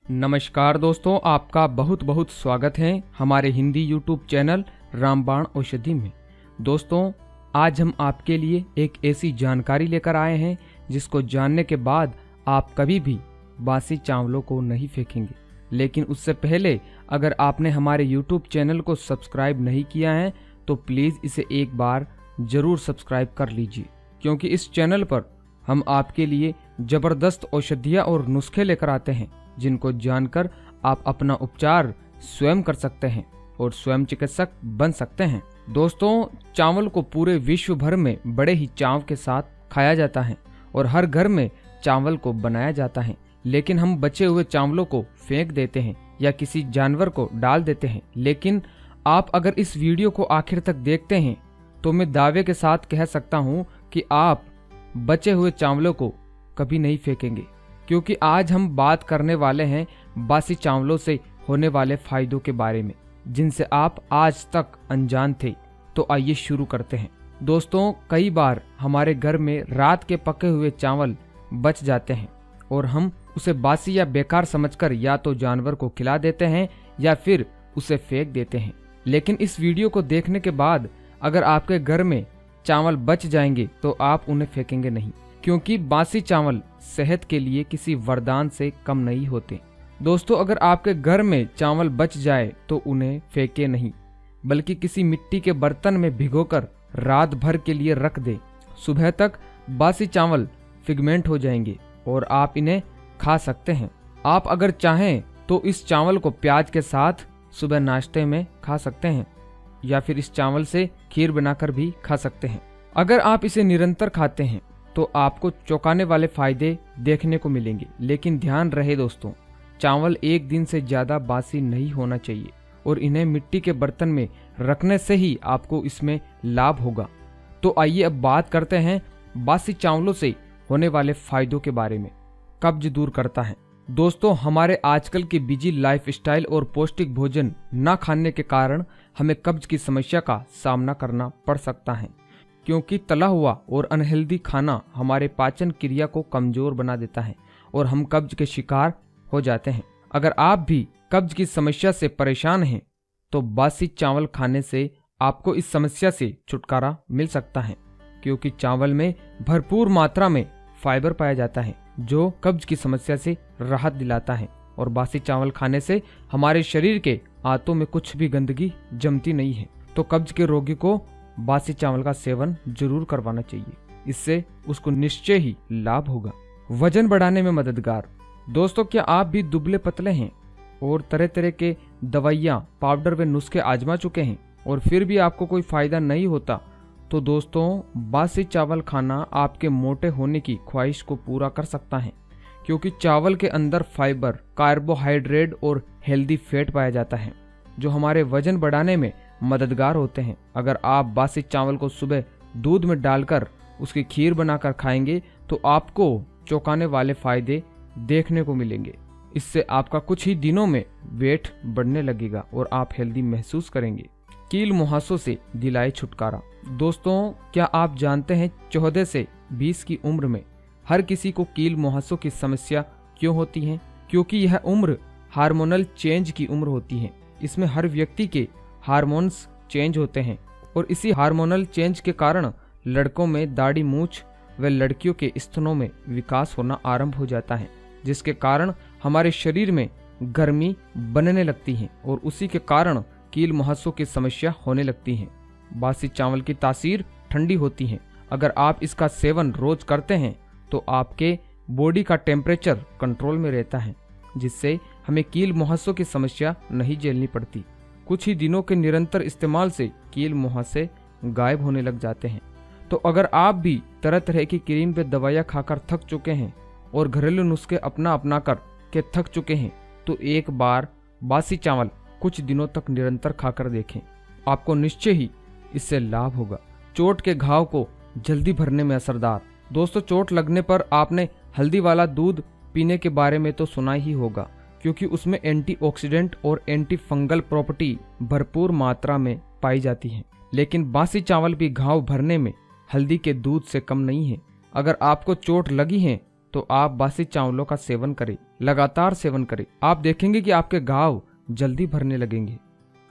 नमस्कार दोस्तों, आपका बहुत बहुत स्वागत है हमारे हिंदी यूट्यूब चैनल रामबाण औषधि में। दोस्तों, आज हम आपके लिए एक ऐसी जानकारी लेकर आए हैं जिसको जानने के बाद आप कभी भी बासी चावलों को नहीं फेंकेंगे। लेकिन उससे पहले अगर आपने हमारे यूट्यूब चैनल को सब्सक्राइब नहीं किया है तो प्लीज़ इसे एक बार ज़रूर सब्सक्राइब कर लीजिए, क्योंकि इस चैनल पर हम आपके लिए ज़बरदस्त औषधियाँ और नुस्खे लेकर आते हैं जिनको जानकर आप अपना उपचार स्वयं कर सकते हैं और स्वयं चिकित्सक बन सकते हैं। दोस्तों, चावल को पूरे विश्व भर में बड़े ही चाव के साथ खाया जाता है और हर घर में चावल को बनाया जाता है, लेकिन हम बचे हुए चावलों को फेंक देते हैं या किसी जानवर को डाल देते हैं। लेकिन आप अगर इस वीडियो को आखिर तक देखते हैं तो मैं दावे के साथ कह सकता हूं कि आप बचे हुए चावलों को कभी नहीं फेंकेंगे, क्योंकि आज हम बात करने वाले हैं बासी चावलों से होने वाले फायदों के बारे में जिनसे आप आज तक अनजान थे। तो आइए शुरू करते हैं। दोस्तों, कई बार हमारे घर में रात के पके हुए चावल बच जाते हैं और हम उसे बासी या बेकार समझकर या तो जानवर को खिला देते हैं या फिर उसे फेंक देते हैं। लेकिन इस वीडियो को देखने के बाद अगर आपके घर में चावल बच जाएंगे तो आप उन्हें फेंकेंगे नहीं, क्योंकि बासी चावल सेहत के लिए किसी वरदान से कम नहीं होते। दोस्तों, अगर आपके घर में चावल बच जाए तो उन्हें फेंके नहीं, बल्कि किसी मिट्टी के बर्तन में भिगोकर रात भर के लिए रख दे। सुबह तक बासी चावल फिगमेंट हो जाएंगे और आप इन्हें खा सकते हैं। आप अगर चाहें तो इस चावल को प्याज के साथ सुबह नाश्ते में खा सकते हैं या फिर इस चावल से खीर बनाकर भी खा सकते हैं। अगर आप इसे निरंतर खाते हैं तो आपको चौंकाने वाले फायदे देखने को मिलेंगे। लेकिन ध्यान रहे दोस्तों, चावल एक दिन से ज्यादा बासी नहीं होना चाहिए और इन्हें मिट्टी के बर्तन में रखने से ही आपको इसमें लाभ होगा। तो आइए अब बात करते हैं बासी चावलों से होने वाले फायदों के बारे में। कब्ज दूर करता है। दोस्तों, हमारे आजकल की बिजी लाइफस्टाइल और पौष्टिक भोजन न खाने के कारण हमें कब्ज की समस्या का सामना करना पड़ सकता है, क्योंकि तला हुआ और अनहेल्दी खाना हमारे पाचन क्रिया को कमजोर बना देता है और हम कब्ज के शिकार हो जाते हैं। अगर आप भी कब्ज की समस्या से परेशान हैं तो बासी चावल खाने से आपको इस समस्या से छुटकारा मिल सकता है, क्योंकि चावल में भरपूर मात्रा में फाइबर पाया जाता है जो कब्ज की समस्या से राहत दिलाता है। और बासी चावल खाने से हमारे शरीर के आंतों में कुछ भी गंदगी जमती नहीं है। तो कब्ज के रोगी को बासी चावल का सेवन जरूर करवाना चाहिए, इससे उसको निश्चय ही लाभ होगा। वजन बढ़ाने में मददगार। दोस्तों, क्या आप भी दुबले पतले हैं और तरह तरह के दवाइयाँ, पाउडर व नुस्खे आजमा चुके हैं और फिर भी आपको कोई फायदा नहीं होता? तो दोस्तों, बासी चावल खाना आपके मोटे होने की ख्वाहिश को पूरा कर सकता है, क्योंकि चावल के अंदर फाइबर, कार्बोहाइड्रेट और हेल्दी फैट पाया जाता है जो हमारे वजन बढ़ाने में मददगार होते हैं। अगर आप बासी चावल को सुबह दूध में डालकर उसकी खीर बनाकर खाएंगे तो आपको चौंकाने वाले फायदे देखने को मिलेंगे। इससे आपका कुछ ही दिनों में वेट बढ़ने लगेगा और आप हेल्दी महसूस करेंगे। कील मुहासों से दिलाए छुटकारा। दोस्तों, क्या आप जानते हैं 14 से 20 की उम्र में हर किसी को कील मुहासों की समस्या क्यों होती है? क्योंकि यह उम्र हार्मोनल चेंज की उम्र होती है। इसमें हर व्यक्ति के हार्मोन्स चेंज होते हैं और इसी हार्मोनल चेंज के कारण लड़कों में दाढ़ी मूंछ व लड़कियों के स्तनों में विकास होना आरंभ हो जाता है, जिसके कारण हमारे शरीर में गर्मी बनने लगती है और उसी के कारण कील मुहासों की समस्या होने लगती है। बासी चावल की तासीर ठंडी होती है। अगर आप इसका सेवन रोज करते हैं तो आपके बॉडी का टेम्परेचर कंट्रोल में रहता है, जिससे हमें कील मुहासों की समस्या नहीं झेलनी पड़ती। कुछ ही दिनों के निरंतर इस्तेमाल से कील मुहासे गायब होने लग जाते हैं। तो अगर आप भी तरह तरह की क्रीम पे दवाइयाँ खाकर थक चुके हैं और घरेलू नुस्खे अपना कर के थक चुके हैं तो एक बार बासी चावल कुछ दिनों तक निरंतर खाकर देखें, आपको निश्चय ही इससे लाभ होगा। चोट के घाव को जल्दी भरने में असरदार। दोस्तों, चोट लगने पर आपने हल्दी वाला दूध पीने के बारे में तो सुना ही होगा, क्योंकि उसमें एंटीऑक्सीडेंट और एंटी फंगल प्रॉपर्टी भरपूर मात्रा में पाई जाती है। लेकिन बासी चावल भी घाव भरने में हल्दी के दूध से कम नहीं है। अगर आपको चोट लगी है तो आप बासी चावलों का सेवन करें, लगातार सेवन करें। आप देखेंगे कि आपके घाव जल्दी भरने लगेंगे।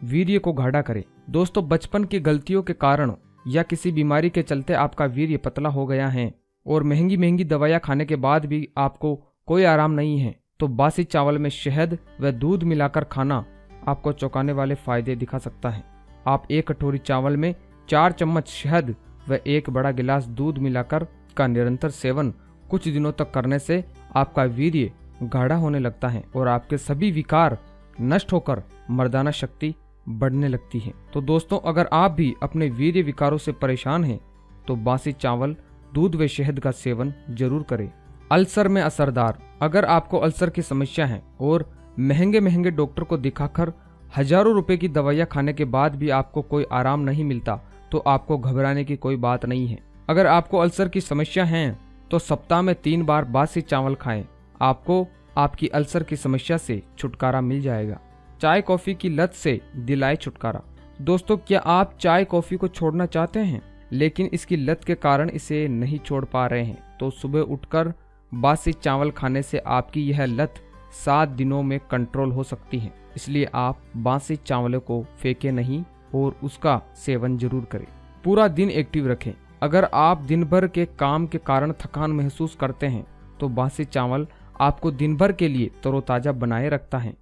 वीर्य को गाढ़ा करें। दोस्तों, बचपन की गलतियों के कारण या किसी बीमारी के चलते आपका वीर्य पतला हो गया है और महंगी महंगी दवाइयाँ खाने के बाद भी आपको कोई आराम नहीं है, तो बासी चावल में शहद व दूध मिलाकर खाना आपको चौंकाने वाले फायदे दिखा सकता है। आप 1 कटोरी चावल में 4 चम्मच शहद व 1 बड़ा गिलास दूध मिलाकर का निरंतर सेवन कुछ दिनों तक करने से आपका वीर्य गाढ़ा होने लगता है और आपके सभी विकार नष्ट होकर मर्दाना शक्ति बढ़ने लगती है। तो दोस्तों, अगर आप भी अपने वीर्य विकारों से परेशान हैं तो बासी चावल, दूध व शहद का सेवन जरूर करें। अल्सर में असरदार। अगर आपको अल्सर की समस्या है और महंगे महंगे डॉक्टर को दिखाकर हजारों रुपए की दवाइयाँ खाने के बाद भी आपको कोई आराम नहीं मिलता, तो आपको घबराने की कोई बात नहीं है। अगर आपको अल्सर की समस्या है तो सप्ताह में 3 बार बासी चावल खाएं। आपको आपकी अल्सर की समस्या से छुटकारा मिल जाएगा। चाय कॉफी की लत से दिलाए छुटकारा। दोस्तों, क्या आप चाय कॉफी को छोड़ना चाहते हैं लेकिन इसकी लत के कारण इसे नहीं छोड़ पा रहे हैं? तो सुबह उठकर बासी चावल खाने से आपकी यह लत 7 दिनों में कंट्रोल हो सकती है। इसलिए आप बासी चावलों को फेंके नहीं और उसका सेवन जरूर करें। पूरा दिन एक्टिव रखें। अगर आप दिन भर के काम के कारण थकान महसूस करते हैं तो बासी चावल आपको दिन भर के लिए तरोताजा बनाए रखता है।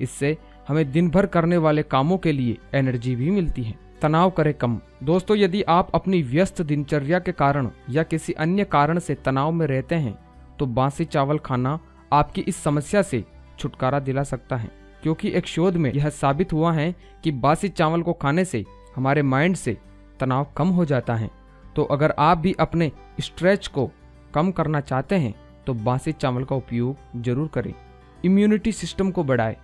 इससे हमें दिन भर करने वाले कामों के लिए एनर्जी भी मिलती है। तनाव करें कम। दोस्तों, यदि आप अपनी व्यस्त दिनचर्या के कारण या किसी अन्य कारण से तनाव में रहते हैं तो बासी चावल खाना आपकी इस समस्या से छुटकारा दिला सकता है, क्योंकि एक शोध में यह साबित हुआ है कि बासी चावल को खाने से हमारे माइंड से तनाव कम हो जाता है। तो अगर आप भी अपने स्ट्रेस को कम करना चाहते हैं तो बासी चावल का उपयोग जरूर करें। इम्यूनिटी सिस्टम को बढ़ाएं।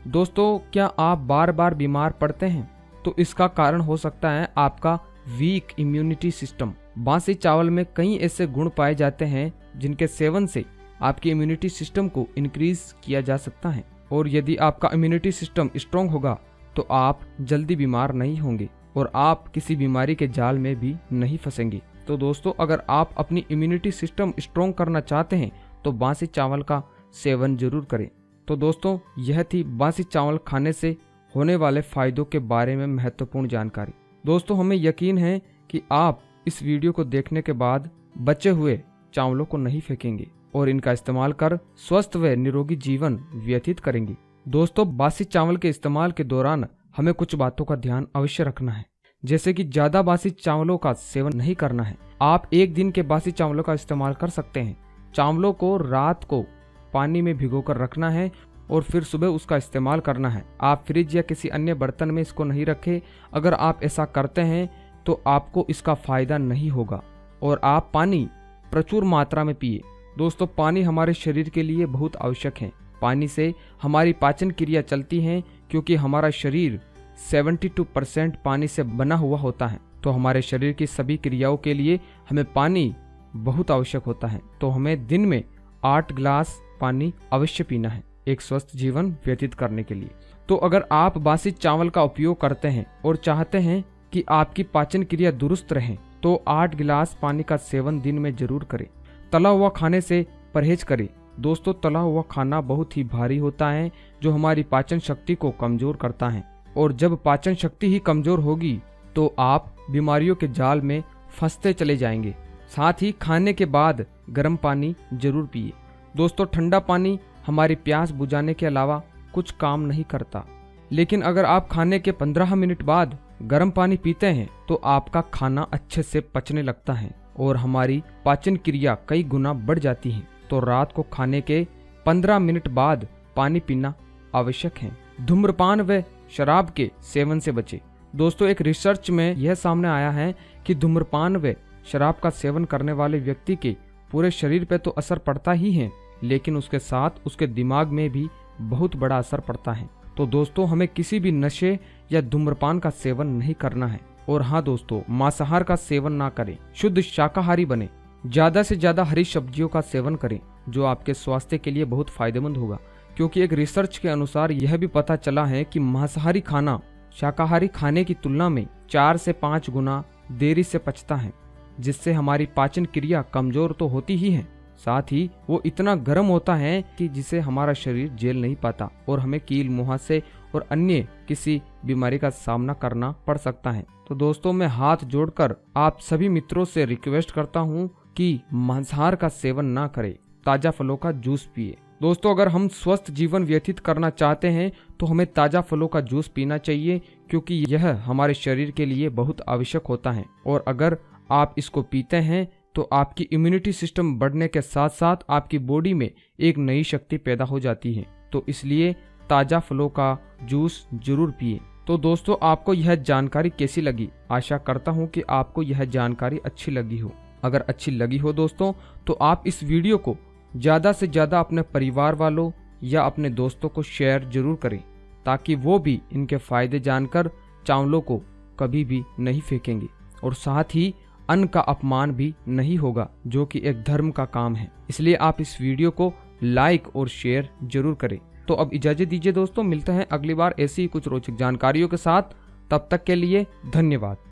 दोस्तों, क्या आप बार बार बीमार पड़ते हैं? तो इसका कारण हो सकता है आपका वीक इम्यूनिटी सिस्टम। बासी चावल में कई ऐसे गुण पाए जाते हैं जिनके सेवन से आपकी इम्यूनिटी सिस्टम को इंक्रीज किया जा सकता है, और यदि आपका इम्यूनिटी सिस्टम स्ट्रांग होगा तो आप जल्दी बीमार नहीं होंगे और आप किसी बीमारी के जाल में भी नहीं फंसेंगे। तो दोस्तों, अगर आप अपनी इम्यूनिटी सिस्टम स्ट्रांग करना चाहते हैं तो बासी चावल का सेवन जरूर करें। तो दोस्तों, यह थी बासी चावल खाने से होने वाले फायदों के बारे में महत्वपूर्ण जानकारी। दोस्तों, हमें यकीन है कि आप इस वीडियो को देखने के बाद बचे हुए चावलों को नहीं फेंकेंगे और इनका इस्तेमाल कर स्वस्थ व निरोगी जीवन व्यतीत करेंगे। दोस्तों, बासी चावल के इस्तेमाल के दौरान हमें कुछ बातों का ध्यान अवश्य रखना है, जैसे कि ज्यादा बासी चावलों का सेवन नहीं करना है। आप 1 दिन के बासी चावलों का इस्तेमाल कर सकते हैं। चावलों को रात को पानी में भिगोकर रखना है और फिर सुबह उसका इस्तेमाल करना है। आप फ्रिज या किसी अन्य बर्तन में इसको नहीं रखें। अगर आप ऐसा करते हैं तो आपको इसका फायदा नहीं होगा। और आप पानी प्रचुर मात्रा में पिए। दोस्तों, पानी हमारे शरीर के लिए बहुत आवश्यक है। पानी से हमारी पाचन क्रिया चलती है, क्योंकि हमारा शरीर 72% पानी से बना हुआ होता है। तो हमारे शरीर की सभी क्रियाओं के लिए हमें पानी बहुत आवश्यक होता है। तो हमें दिन में 8 गिलास पानी अवश्य पीना है एक स्वस्थ जीवन व्यतीत करने के लिए। तो अगर आप बासी चावल का उपयोग करते हैं और चाहते हैं कि आपकी पाचन क्रिया दुरुस्त रहे तो 8 गिलास पानी का सेवन दिन में जरूर करें। तला हुआ खाने से परहेज करें। दोस्तों, तला हुआ खाना बहुत ही भारी होता है जो हमारी पाचन शक्ति को कमजोर करता है, और जब पाचन शक्ति ही कमजोर होगी तो आप बीमारियों के जाल में फंसते चले जाएंगे। साथ ही खाने के बाद गर्म पानी जरूर पिए। दोस्तों, ठंडा पानी हमारी प्यास बुझाने के अलावा कुछ काम नहीं करता, लेकिन अगर आप खाने के 15 मिनट बाद गर्म पानी पीते हैं तो आपका खाना अच्छे से पचने लगता है और हमारी पाचन क्रिया कई गुना बढ़ जाती है। तो रात को खाने के 15 मिनट बाद पानी पीना आवश्यक है। धूम्रपान व शराब के सेवन से बचें। दोस्तों, एक रिसर्च में यह सामने आया है कि धूम्रपान व शराब का सेवन करने वाले व्यक्ति के पूरे शरीर पे तो असर पड़ता ही है, लेकिन उसके साथ उसके दिमाग में भी बहुत बड़ा असर पड़ता है। तो दोस्तों, हमें किसी भी नशे या धूम्रपान का सेवन नहीं करना है। और हाँ दोस्तों, मांसाहार का सेवन ना करें, शुद्ध शाकाहारी बने। ज्यादा से ज्यादा हरी सब्जियों का सेवन करें जो आपके स्वास्थ्य के लिए बहुत फायदेमंद होगा, क्योंकि एक रिसर्च के अनुसार यह भी पता चला है कि मांसाहारी खाना शाकाहारी खाने की तुलना में 4 से 5 गुना देरी से पचता है, जिससे हमारी पाचन क्रिया कमजोर तो होती ही है, साथ ही वो इतना गर्म होता है कि जिसे हमारा शरीर झेल नहीं पाता और हमें कील मुहासे और अन्य किसी बीमारी का सामना करना पड़ सकता है। तो दोस्तों, मैं हाथ जोड़कर आप सभी मित्रों से रिक्वेस्ट करता हूँ कि मांसाहार का सेवन ना करें, ताजा फलों का जूस पिए। दोस्तों, अगर हम स्वस्थ जीवन व्यतीत करना चाहते हैं तो हमें ताजा फलों का जूस पीना चाहिए, क्योंकि यह हमारे शरीर के लिए बहुत आवश्यक होता है। और अगर आप इसको पीते हैं तो आपकी इम्यूनिटी सिस्टम बढ़ने के साथ साथ आपकी बॉडी में एक नई शक्ति पैदा हो जाती है। तो इसलिए ताजा फलों का जूस जरूर पिए। तो दोस्तों, आपको यह जानकारी कैसी लगी? आशा करता हूँ कि आपको यह जानकारी अच्छी लगी हो। अगर अच्छी लगी हो दोस्तों, तो आप इस वीडियो को ज़्यादा से ज़्यादा अपने परिवार वालों या अपने दोस्तों को शेयर जरूर करें, ताकि वो भी इनके फायदे जानकर चावलों को कभी भी नहीं फेंकेंगे। और साथ ही अन्न का अपमान भी नहीं होगा, जो कि एक धर्म का काम है। इसलिए आप इस वीडियो को लाइक और शेयर जरूर करें। तो अब इजाजत दीजिए दोस्तों, मिलते हैं अगली बार ऐसी ही कुछ रोचक जानकारियों के साथ। तब तक के लिए धन्यवाद।